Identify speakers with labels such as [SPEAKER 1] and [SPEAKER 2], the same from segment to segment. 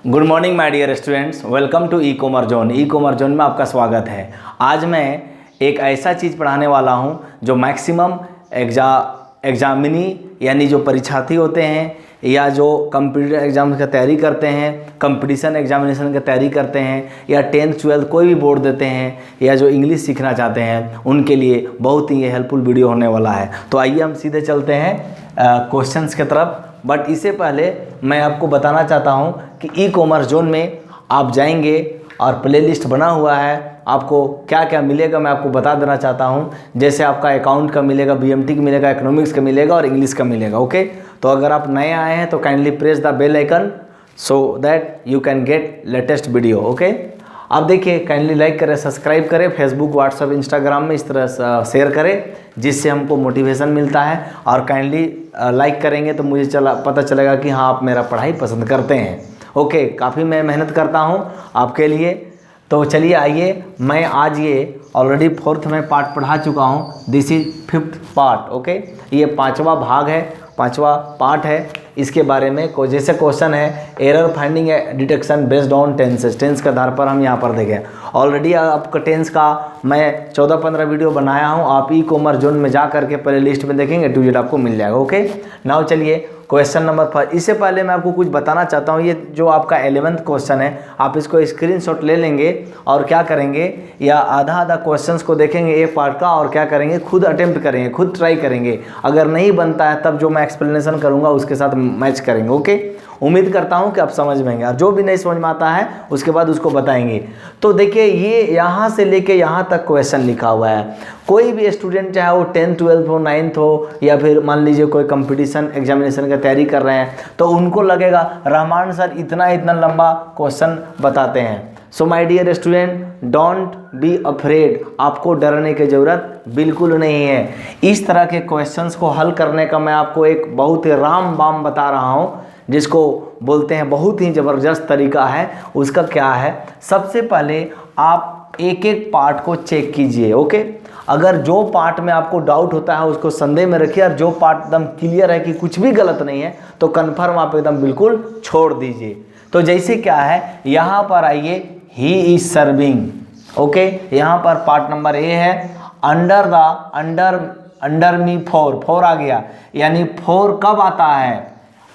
[SPEAKER 1] Good morning my dear students, welcome to e commerce zone. E commerce zone में आपका स्वागत है। आज मैं एक ऐसा चीज़ पढ़ाने वाला हूं जो मैक्सिमम एग्जामिनी यानी जो परीक्षार्थी होते हैं या जो कंप्यूटर एग्जाम की तैयारी करते हैं, कंपटीशन एग्जामिनेशन की तैयारी करते हैं या 10th 12th कोई भी बोर्ड देते हैं या जो इंग्लिश सीखना चाहते हैं उनके लिए बहुत ही हेल्पफुल वीडियो होने वाला है। तो आइए हम सीधे चलते हैं क्वेश्चंस की तरफ। बट इससे पहले मैं आपको बताना चाहता हूं कि ई कॉमर्स जोन में आप जाएंगे और प्लेलिस्ट बना हुआ है, आपको क्या क्या मिलेगा मैं आपको बता देना चाहता हूं। जैसे आपका अकाउंट का मिलेगा, बीएमटी का मिलेगा, इकोनॉमिक्स का मिलेगा और इंग्लिश का मिलेगा। ओके, तो अगर आप नए आए हैं तो kindly press the bell icon so that you can get latest video. Okay, अब देखिए, काइंडली लाइक करें, सब्सक्राइब करें, फेसबुक, व्हाट्सअप, इंस्टाग्राम में इस तरह शेयर करें जिससे हमको मोटिवेशन मिलता है। और काइंडली लाइक करेंगे तो मुझे पता चलेगा कि हाँ आप मेरा पढ़ाई पसंद करते हैं। ओके, काफ़ी मैं मेहनत करता हूँ आपके लिए। तो चलिए आइए, मैं आज ये ऑलरेडी 4th में पार्ट पढ़ा चुका हूँ। This is 5th part. Okay, ये 5वां भाग है, 5वां पार्ट है। इसके बारे में जैसे क्वेश्चन है error finding detection based on tenses, tense के आधार पर हम यहाँ पर देखें। ऑलरेडी आपका टेंस का मैं 14-15 वीडियो बनाया हूँ, आप ई कॉमर्स जोन में जा करके प्ले लिस्ट में देखेंगे, टू जेड आपको मिल जाएगा। ओके, नाउ चलिए क्वेश्चन नंबर 5। इससे पहले मैं आपको कुछ बताना चाहता हूँ। ये जो आपका 11th क्वेश्चन है, आप इसको स्क्रीनशॉट ले लेंगे और क्या करेंगे, या आधा क्वेश्चंस को देखेंगे एक पार्ट का और क्या करेंगे, खुद अटेम्प्ट करेंगे, खुद ट्राई करेंगे। अगर नहीं बनता है तब जो मैं एक्सप्लेनेशन करूँगा उसके साथ मैच करेंगे। ओके, उम्मीद करता हूं कि आप समझ में आएंगे और जो भी नहीं समझ में आता है उसके बाद उसको बताएंगे। तो देखिए, ये यहाँ से लेके यहाँ तक क्वेश्चन लिखा हुआ है। कोई भी स्टूडेंट चाहे वो 10th 12th हो, 9th हो, या फिर मान लीजिए कोई कंपटीशन एग्जामिनेशन की तैयारी कर रहे हैं, तो उनको लगेगा रहमान सर इतना इतना लंबा क्वेश्चन बताते हैं। So my dear student, don't be afraid, आपको डरने की ज़रूरत बिल्कुल नहीं है। इस तरह के क्वेश्चंस को हल करने का मैं आपको एक बहुत ही रामबाण बता रहा हूँ, जिसको बोलते हैं बहुत ही ज़बरदस्त तरीका है। उसका क्या है, सबसे पहले आप एक एक पार्ट को चेक कीजिए। ओके, अगर जो पार्ट में आपको डाउट होता है उसको संदेह में रखिए, और जो पार्ट एकदम क्लियर है कि कुछ भी गलत नहीं है तो कन्फर्म आप एकदम बिल्कुल छोड़ दीजिए। तो जैसे क्या है, यहाँ पर आइए, ही इज सर्विंग। ओके, यहाँ पर पार्ट नंबर ए है, अंडर मी 4 आ गया, यानी 4 कब आता है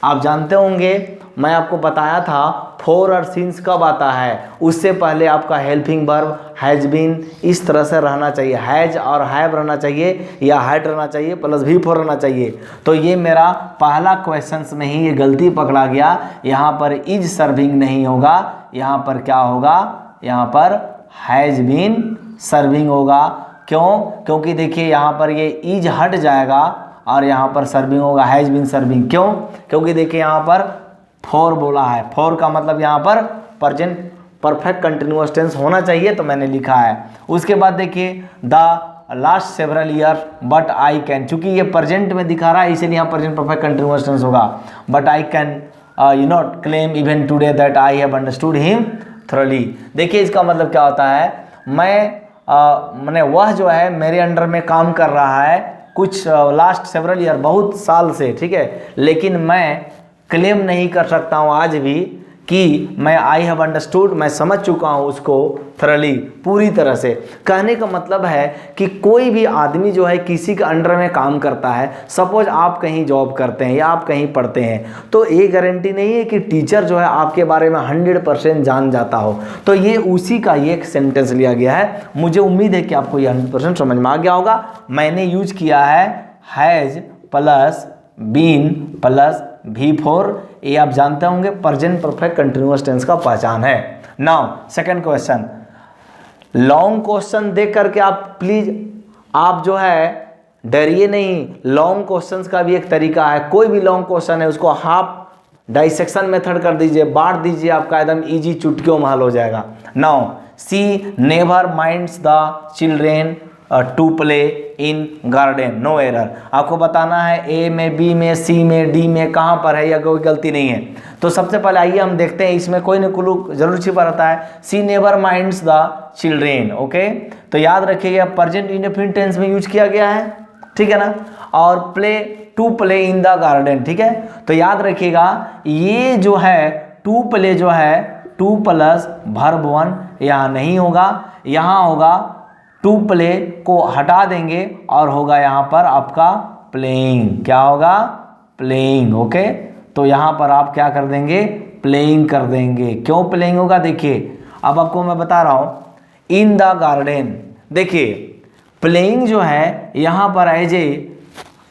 [SPEAKER 1] आप जानते होंगे, मैं आपको बताया था 4 और सिंस कब आता है। उससे पहले आपका हेल्पिंग वर्ब हैज बीन इस तरह से रहना चाहिए, हैज और हैव रहना चाहिए या हैड रहना चाहिए प्लस V4 रहना चाहिए। तो ये मेरा पहला क्वेश्चन में ही ये गलती पकड़ा गया। यहाँ पर इज सर्विंग नहीं होगा, यहाँ पर क्या होगा, यहाँ पर हैज बीन सर्विंग होगा। क्यों? क्योंकि देखिए यहाँ पर ये इज हट जाएगा और यहाँ पर सर्विंग होगा, हैज बीन सर्विंग। क्यों? क्योंकि देखिए यहाँ पर 4 बोला है, 4 का मतलब यहाँ पर प्रेजेंट परफेक्ट कंटिन्यूअस टेंस होना चाहिए, तो मैंने लिखा है। उसके बाद देखिए the last several year but I can, चूंकि ये प्रेजेंट में दिखा रहा है इसलिए यहाँ प्रेजेंट परफेक्ट कंटिन्यूअस टेंस होगा। But I can claim even today that I have understood him thoroughly. देखिए इसका मतलब क्या होता है, मैंने वह जो है मेरे अंडर में काम कर रहा है कुछ लास्ट सेवरल ईयर, बहुत साल से, ठीक है, लेकिन मैं क्लेम नहीं कर सकता हूँ आज भी कि मैं आई हैव अंडरस्टूड, मैं समझ चुका हूँ उसको थरली, पूरी तरह से। कहने का मतलब है कि कोई भी आदमी जो है किसी के अंडर में काम करता है, सपोज आप कहीं जॉब करते हैं या आप कहीं पढ़ते हैं, तो ये गारंटी नहीं है कि टीचर जो है आपके बारे में 100% जान जाता हो। तो ये उसी का ये एक सेंटेंस लिया गया है। मुझे उम्मीद है कि आपको ये 100% समझ में आ गया होगा। मैंने यूज किया है has plus been plus V4, ये आप जानते होंगे प्रेजेंट परफेक्ट कंटिन्यूअस टेंस का पहचान है। Now second question, long question देख करके आप प्लीज आप जो है डरिए नहीं। लॉन्ग क्वेश्चंस का भी एक तरीका है। कोई भी लॉन्ग क्वेश्चन है उसको हाफ डाइसेक्शन मेथड कर दीजिए, बांट दीजिए, आपका एकदम इजी चुटकियों में हल हो जाएगा। Now see never minds the children to play in garden, no error. आपको बताना है ए में, बी में, सी में, डी में कहाँ पर है या कोई गलती नहीं है। तो सबसे पहले आइए हम देखते हैं, इसमें कोई न क्लू जरूर छिपा रहता है। She never minds the children. Okay, तो याद रखिएगा प्रेजेंट इंडेफिनिट टेंस में यूज किया गया है, ठीक है ना। और play, to play in the garden, ठीक है। तो याद रखिएगा ये जो है टू प्ले जो है टू प्लस वर्ब वन यहाँ नहीं होगा, यहाँ होगा टू प्ले को हटा देंगे और होगा यहाँ पर आपका प्लेइंग। क्या होगा? प्लेइंग। ओके, तो यहाँ पर आप क्या कर देंगे? प्लेइंग कर देंगे। क्यों प्लेइंग होगा? देखिए अब आपको मैं बता रहा हूँ, इन द गार्डन। देखिए प्लेइंग जो है यहाँ पर एज ए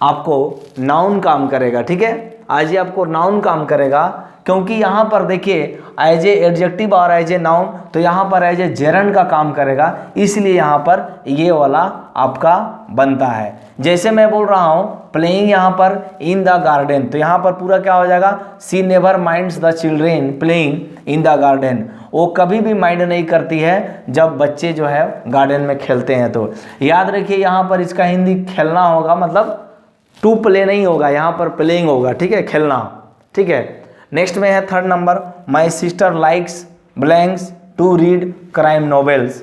[SPEAKER 1] आपको नाउन काम करेगा, ठीक है, एज ए आपको नाउन काम करेगा, क्योंकि यहाँ पर देखिए एज ए एडजेक्टिव और एज ए नाउन, तो यहाँ पर एज ए जेरंड का काम करेगा, इसलिए यहाँ पर ये वाला आपका बनता है। जैसे मैं बोल रहा हूँ प्लेइंग यहाँ पर इन द गार्डन, तो यहाँ पर पूरा क्या हो जाएगा? She never minds the children playing in the garden. वो कभी भी माइंड नहीं करती है जब बच्चे जो है गार्डन में खेलते हैं। तो याद रखिए यहाँ पर इसका हिंदी खेलना होगा, मतलब टू प्ले नहीं होगा, यहाँ पर प्लेइंग होगा, ठीक है, खेलना, ठीक है। नेक्स्ट में है third number, my sister likes blanks to read crime novels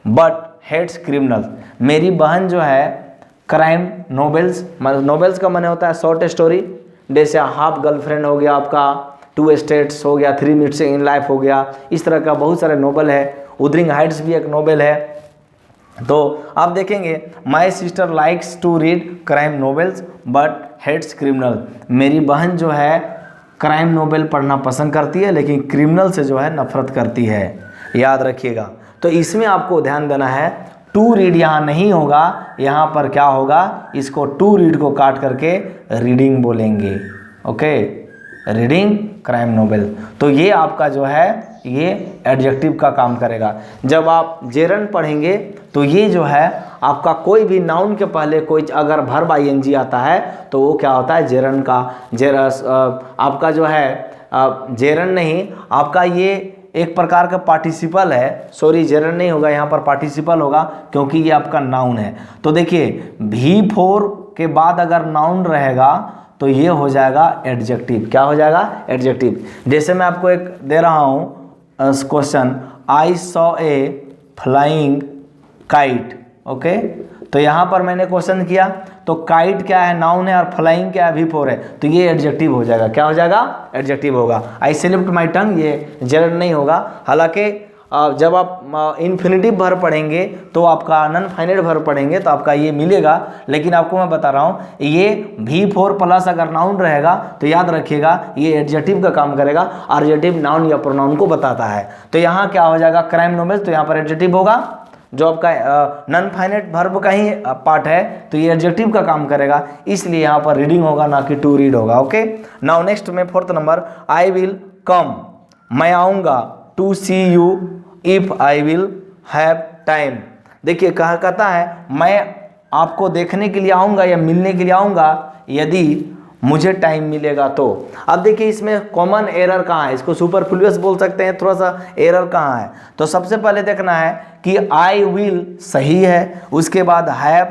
[SPEAKER 1] but hates criminals. मेरी बहन जो है क्राइम नॉवेल्स, नॉवेल्स का माने होता है शॉर्ट स्टोरी, जैसे हाफ गर्लफ्रेंड हो गया आपका, टू स्टेट्स हो गया, 3 मिनट्स इन लाइफ हो गया, इस तरह का बहुत सारे नॉवेल है। उदरिंग हाइट्स भी एक नॉवेल है। तो आप देखेंगे my sister likes to read crime novels but hates criminal. मेरी बहन जो है क्राइम नॉवेल पढ़ना पसंद करती है लेकिन क्रिमिनल से जो है नफरत करती है, याद रखिएगा। तो इसमें आपको ध्यान देना है, टू रीड यहाँ नहीं होगा, यहाँ पर क्या होगा? इसको टू रीड को काट करके रीडिंग बोलेंगे। Okay, reading crime novel. तो ये आपका जो है ये एडजेक्टिव का काम करेगा। जब आप जेरंड पढ़ेंगे तो ये जो है आपका कोई भी नाउन के पहले कोई अगर वर्ब आईएनजी आता है तो वो क्या होता है? जेरंड का। आपका जो है जेरंड नहीं, आपका ये एक प्रकार का पार्टिसिपल है, सॉरी जेरंड नहीं होगा, यहाँ पर पार्टिसिपल होगा क्योंकि ये आपका नाउन है। तो देखिए V4 के बाद अगर नाउन रहेगा तो ये हो जाएगा एडजेक्टिव। क्या हो जाएगा? एडजेक्टिव। जैसे मैं आपको एक दे रहा हूँ question, I saw a flying kite. Okay, तो यहाँ पर मैंने क्वेश्चन किया तो काइट क्या है? नाउन है, और फ्लाइंग क्या है? V4 है, तो ये एडजेक्टिव हो जाएगा। क्या हो जाएगा? एडजेक्टिव होगा। आई स्लिप्ड माई टंग, ये जेरंड नहीं होगा। हालांकि जब आप इन्फिनिटिव वर्ब पढ़ेंगे तो आपका नॉन फाइनाइट वर्ब पढ़ेंगे तो आपका ये मिलेगा, लेकिन आपको मैं बता रहा हूँ ये V4 प्लस अगर नाउन रहेगा तो याद रखिएगा ये एडजेक्टिव का काम करेगा। एडजेक्टिव नाउन या प्रोनाउन को बताता है। तो यहाँ क्या हो जाएगा? क्राइम नॉवेल्स, तो यहाँ पर एडजेक्टिव होगा। जो आपका नॉन फाइनाइट वर्ब का ही पार्ट है तो ये एडजेक्टिव का काम करेगा, इसलिए यहाँ पर रीडिंग होगा ना कि टू रीड होगा। ओके, नाउ नेक्स्ट में fourth number, I will come, मैं आऊँगा, to see you if I will have time. देखिए कहता है मैं आपको देखने के लिए आऊँगा या मिलने के लिए आऊँगा यदि मुझे टाइम मिलेगा तो। अब देखिए इसमें कॉमन एरर कहाँ है? इसको सुपरफ्लुअस बोल सकते हैं, थोड़ा सा एरर कहाँ है? तो सबसे पहले देखना है कि आई विल सही है, उसके बाद हैव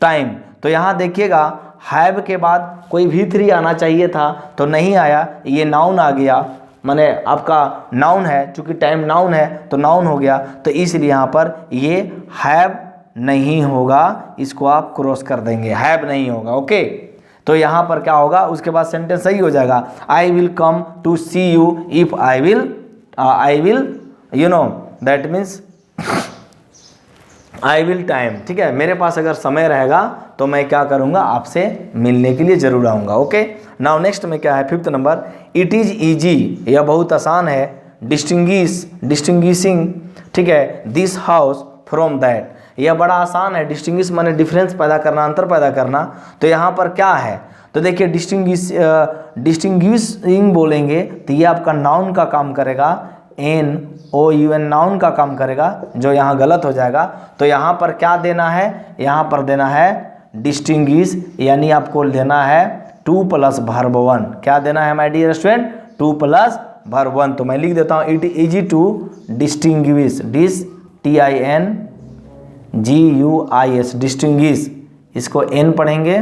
[SPEAKER 1] टाइम। तो यहाँ देखिएगा हैव के बाद कोई V3 आना चाहिए था तो नहीं आया, ये नाउन आ गया, माने आपका नाउन है, चूंकि टाइम नाउन है तो नाउन हो गया, तो इसलिए यहाँ पर ये हैव नहीं होगा, इसको आप क्रॉस कर देंगे, हैव नहीं होगा। ओके, तो यहाँ पर क्या होगा? उसके बाद सेंटेंस सही हो जाएगा, I will come to see you if I will you know, that means I will time. ठीक है, मेरे पास अगर समय रहेगा तो मैं क्या करूँगा? आपसे मिलने के लिए जरूर आऊँगा। ओके, नाउ नेक्स्ट में क्या है? Fifth number, it is easy, यह बहुत आसान है, डिस्टिंग्विशिंग, ठीक है, दिस हाउस फ्रॉम दैट, यह बड़ा आसान है। डिस्टिंग्विश माने डिफरेंस पैदा करना, अंतर पैदा करना। तो यहाँ पर क्या है? तो देखिए डिस्टिंग्विशिंग बोलेंगे तो ये आपका नाउन का काम करेगा, NOUN नाउन का काम करेगा, जो यहाँ गलत हो जाएगा। तो यहाँ पर क्या देना है? यहाँ पर देना है डिस्टिंग्विश, यानी आपको देना है 2 + वर्ब 1। क्या देना है माय डियर स्टूडेंट? 2 + वर्ब 1। तो मैं लिख देता हूँ, it is to distinguish, TINGUIS, distinguish, इसको N पढ़ेंगे,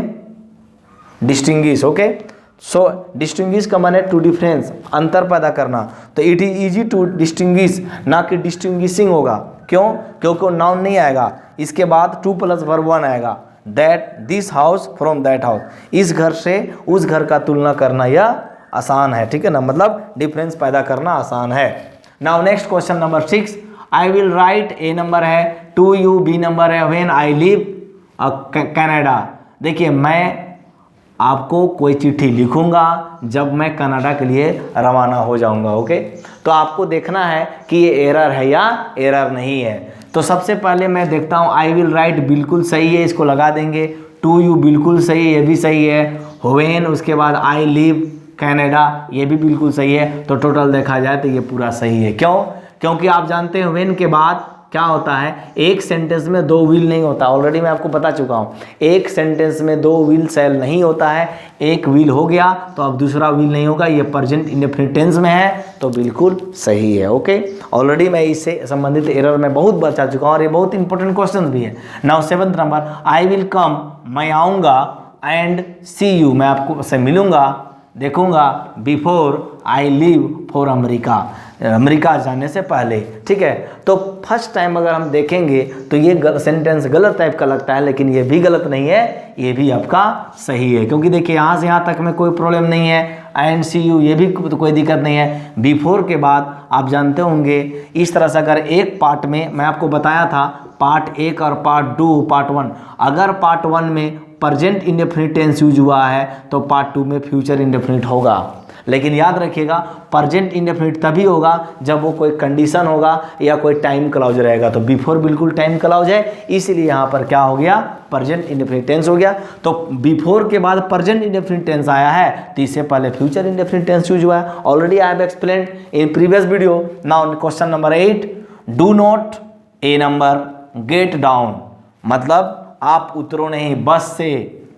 [SPEAKER 1] डिस्टिंग्विश। ओके, सो डिस्टिंग्विश का माने टू डिफरेंस, अंतर पैदा करना। तो it is easy to distinguish, ना कि डिस्टिंग्विशिंग होगा। क्यों? क्योंकि नाउन नहीं आएगा, इसके बाद 2 + वर्ब 1 आएगा। That, this house from that house, इस घर से उस घर का तुलना करना यह आसान है, ठीक है ना, मतलब डिफरेंस पैदा करना आसान है। Now next question number 6, I will write, A number है, टू यू, बी नंबर है, व्हेन आई लीव कनाडा। देखिए मैं आपको कोई चिट्ठी लिखूंगा जब मैं कनाडा के लिए रवाना हो जाऊंगा, ओके। तो आपको देखना है कि ये एरर है या एरर नहीं है। तो सबसे पहले मैं देखता हूँ, आई विल राइट बिल्कुल सही है, इसको लगा देंगे। टू यू बिल्कुल सही है, ये भी सही है। व्हेन, उसके बाद आई लीव कनाडा, ये भी बिल्कुल सही है। तो टोटल देखा जाए तो ये पूरा सही है। क्यों? क्योंकि आप जानते हैं व्हेन के बाद क्या होता है, एक सेंटेंस में दो विल नहीं होता। ऑलरेडी मैं आपको बता चुका हूँ, एक सेंटेंस में दो विल सेल नहीं होता है। एक विल हो गया तो अब दूसरा विल नहीं होगा। ये प्रेजेंट इंडेफिनिट टेंस में है तो बिल्कुल सही है, ओके। ऑलरेडी मैं इससे संबंधित एरर में बहुत बता चुका हूँ और ये बहुत इंपॉर्टेंट क्वेश्चन भी है। Now 7th number, I will come, मैं आऊँगा, एंड सी यू, मैं आपको से मिलूँगा, देखूंगा, before I leave for America, America जाने से पहले, ठीक है। तो फर्स्ट टाइम अगर हम देखेंगे तो ये सेंटेंस गलत टाइप का लगता है, लेकिन ये भी गलत नहीं है, ये भी आपका सही है। क्योंकि देखिए यहाँ से यहाँ तक में कोई प्रॉब्लम नहीं है। एंड सी यू, ये भी तो कोई दिक्कत नहीं है। बिफोर के बाद आप जानते होंगे इस तरह से अगर एक पार्ट में, मैं आपको बताया था पार्ट 1 और पार्ट 2, पार्ट 1, अगर पार्ट 1 में प्रेजेंट इंडेफिनिट टेंस यूज हुआ है तो पार्ट 2 में फ्यूचर इंडेफिनिट होगा। लेकिन याद रखिएगा प्रेजेंट इंडेफिनिट तभी होगा जब वो कोई कंडीशन होगा या कोई टाइम क्लॉज रहेगा। तो बिफोर बिल्कुल टाइम क्लॉज है, इसीलिए यहाँ पर क्या हो गया, प्रेजेंट इंडेफिनिट टेंस हो गया। तो बिफोर के बाद प्रेजेंट इंडेफिनिट टेंस आया है तो इससे पहले फ्यूचर इंडेफिनिट टेंस यूज हुआ है। Already I have explained in previous video. Now question number 8, do not, A number, get down, मतलब आप उतरो नहीं बस से,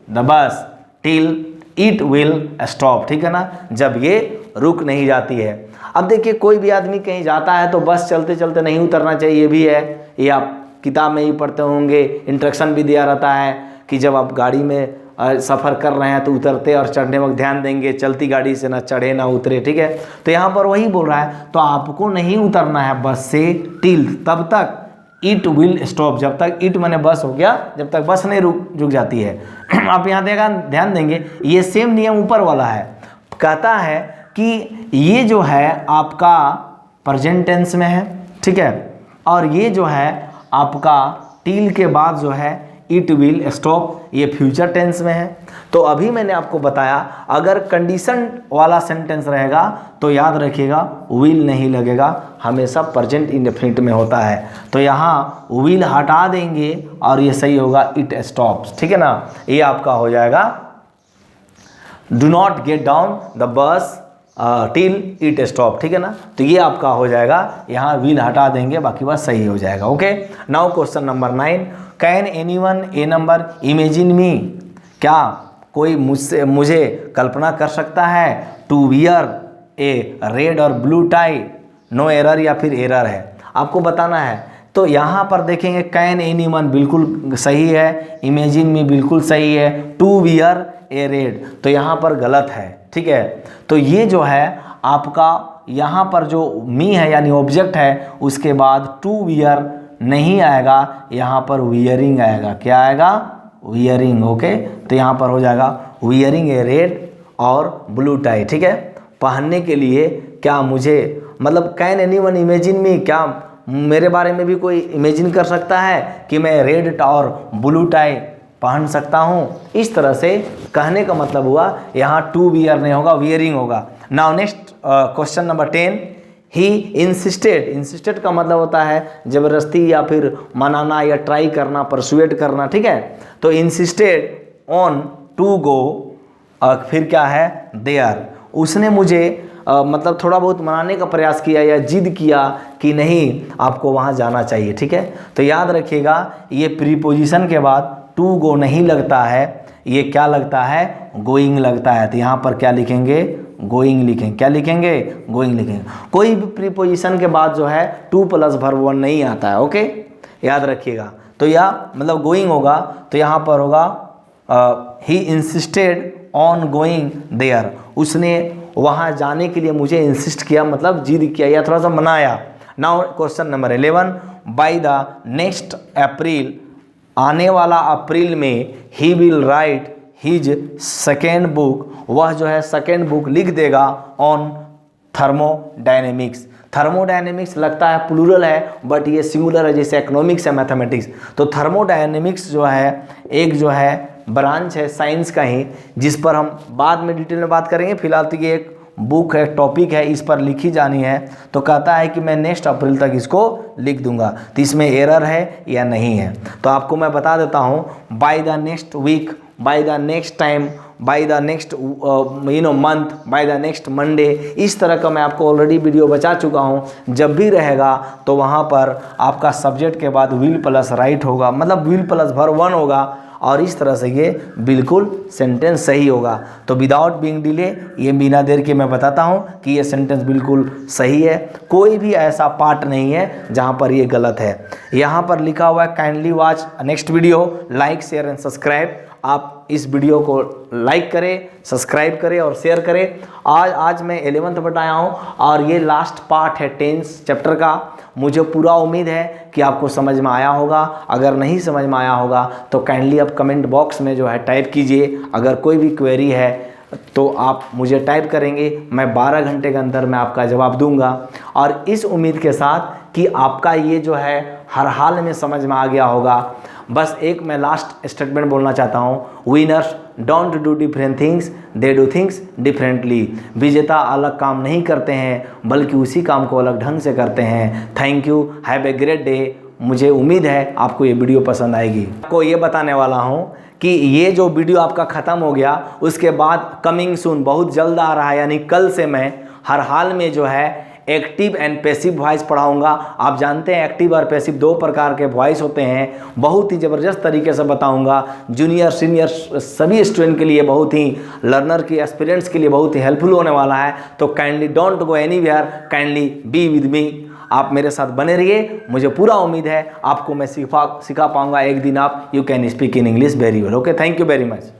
[SPEAKER 1] the bus, till it will stop, ठीक है ना, जब ये रुक नहीं जाती है। अब देखिए कोई भी आदमी कहीं जाता है तो बस चलते चलते नहीं उतरना चाहिए, ये भी है, ये आप किताब में ही पढ़ते होंगे, इंस्ट्रक्शन भी दिया रहता है कि जब आप गाड़ी में सफ़र कर रहे हैं तो उतरते और चढ़ने वक्त ध्यान देंगे, चलती गाड़ी से ना चढ़े ना उतरे, ठीक है। तो यहाँ पर वही बोल रहा है, तो आपको नहीं उतरना है बस से, टिल, तब तक, इट विल स्टॉप, जब तक, इट माने बस हो गया, जब तक बस नहीं रुक जाती है। आप यहाँ ध्यान देंगे, ये सेम नियम ऊपर वाला है, कहता है कि ये जो है आपका प्रेजेंट टेंस में है, ठीक है, और ये जो है आपका टिल के बाद जो है इट विल स्टॉप, ये फ्यूचर टेंस में है। तो अभी मैंने आपको बताया अगर कंडीशन वाला सेंटेंस रहेगा तो याद रखिएगा विल नहीं लगेगा, हमेशा प्रेजेंट इंडेफिनिट में होता है। तो यहाँ विल हटा देंगे और ये सही होगा, इट स्टॉप्स, ठीक है ना। ये आपका हो जाएगा do not get down the bus till it stop, ठीक है ना। तो ये आपका हो जाएगा, यहाँ विल हटा देंगे, बाकी बात सही हो जाएगा, okay. Now question number 9, can anyone, A number, imagine मी, क्या कोई मुझे कल्पना कर सकता है, टू वियर ए रेड और ब्लू टाई, नो एरर या फिर एरर है, आपको बताना है। तो यहाँ पर देखेंगे कैन एनीवन बिल्कुल सही है, इमेजिन मी बिल्कुल सही है, टू वियर ए रेड तो यहाँ पर गलत है, ठीक है। तो ये जो है आपका यहाँ पर जो मी है यानी ऑब्जेक्ट है, उसके बाद टू वियर नहीं आएगा, यहाँ पर वियरिंग आएगा, क्या आएगा, वियरिंग, ओके। तो यहाँ पर हो जाएगा वियरिंग ए रेड और ब्लू टाई, ठीक है, पहनने के लिए। क्या मुझे, मतलब कैन एनीवन इमेजिन मी, क्या मेरे बारे में भी कोई इमेजिन कर सकता है कि मैं रेड और ब्लू टाई पहन सकता हूँ। इस तरह से कहने का मतलब हुआ यहाँ टू वियर नहीं होगा, वियरिंग होगा। Now next question number 10, he insisted, insisted का मतलब होता है ज़बरदस्ती या फिर मनाना या ट्राई करना, परसुएट करना, ठीक है। तो इंसिस्टेड ऑन टू गो, फिर क्या है, देयर, उसने मुझे मतलब थोड़ा बहुत मनाने का प्रयास किया या जिद किया कि नहीं आपको वहाँ जाना चाहिए, ठीक है। तो याद रखिएगा ये प्रीपोजिशन के बाद टू गो नहीं लगता है, ये क्या लगता है, गोइंग लगता है। तो यहाँ पर क्या लिखेंगे, गोइंग लिखेंगे, क्या लिखेंगे, गोइंग लिखेंगे। कोई भी प्रीपोजिशन के बाद जो है टू प्लस वर्ब 1 नहीं आता है, ओके, याद रखिएगा। तो यह मतलब गोइंग होगा, तो यहाँ पर होगा he insisted on going there, उसने वहाँ जाने के लिए मुझे इंसिस्ट किया, मतलब जिद किया या थोड़ा सा मनाया। Now question number 11, by the next April, आने वाला अप्रैल में, he will write his second book, वह जो है सेकेंड बुक लिख देगा ऑन थर्मोडायनेमिक्स। थर्मोडायनेमिक्स लगता है प्लूरल है बट ये सिंगुलर है, जैसे इकोनॉमिक्स है, मैथमेटिक्स। तो थर्मोडायनेमिक्स जो है एक जो है ब्रांच है साइंस का ही, जिस पर हम बाद में डिटेल में बात करेंगे। फिलहाल तो ये एक बुक है, टॉपिक है, इस पर लिखी जानी है। तो कहता है कि मैं नेक्स्ट अप्रैल तक इसको लिख दूंगा। तो इसमें एरर है या नहीं है, तो आपको मैं बता देता हूँ। By the next week, by the next time, by the next month, by the next Monday, इस तरह का मैं आपको ऑलरेडी वीडियो बचा चुका हूँ। जब भी रहेगा तो वहाँ पर आपका सब्जेक्ट के बाद विल प्लस राइट होगा, मतलब विल प्लस वर्ब 1 होगा, और इस तरह से ये बिल्कुल सेंटेंस सही होगा। तो विदाउट बीइंग डिले, ये बिना देर के मैं बताता हूँ कि ये सेंटेंस बिल्कुल सही है। कोई भी ऐसा पार्ट नहीं है जहाँ पर ये गलत है। यहाँ पर लिखा हुआ है kindly watch next video, like share and subscribe. आप इस वीडियो को लाइक करें, सब्सक्राइब करें और शेयर करें। आज मैं 11th बताया हूँ और ये लास्ट पार्ट है 10th चैप्टर का। मुझे पूरा उम्मीद है कि आपको समझ में आया होगा। अगर नहीं समझ में आया होगा तो काइंडली आप कमेंट बॉक्स में जो है टाइप कीजिए। अगर कोई भी क्वेरी है तो आप मुझे टाइप करेंगे, मैं 12 घंटे के अंदर मैं आपका जवाब दूंगा। और इस उम्मीद के साथ कि आपका ये जो है हर हाल में समझ में आ गया होगा। बस एक मैं लास्ट स्टेटमेंट बोलना चाहता हूँ, winners don't do different things, they do things differently. विजेता अलग काम नहीं करते हैं बल्कि उसी काम को अलग ढंग से करते हैं। Thank you, have a great day. मुझे उम्मीद है आपको ये वीडियो पसंद आएगी। आपको ये बताने वाला हूँ कि ये जो वीडियो आपका ख़त्म हो गया उसके बाद कमिंग सून बहुत जल्द आ रहा है, यानी कल से मैं हर हाल में जो है एक्टिव एंड पैसिव वॉइस पढ़ाऊंगा। आप जानते हैं एक्टिव और पैसिव 2 प्रकार के वॉइस होते हैं। बहुत ही ज़बरदस्त तरीके से बताऊंगा। जूनियर सीनियर सभी स्टूडेंट के लिए, बहुत ही लर्नर की एस्पिरेंट्स के लिए बहुत ही हेल्पफुल होने वाला है। तो kindly don't go anywhere, kindly be with me. आप मेरे साथ बने रहिए। मुझे पूरा उम्मीद है आपको मैं सिखा पाऊंगा। एक दिन आप you can speak in English very well. Okay, thank you very much.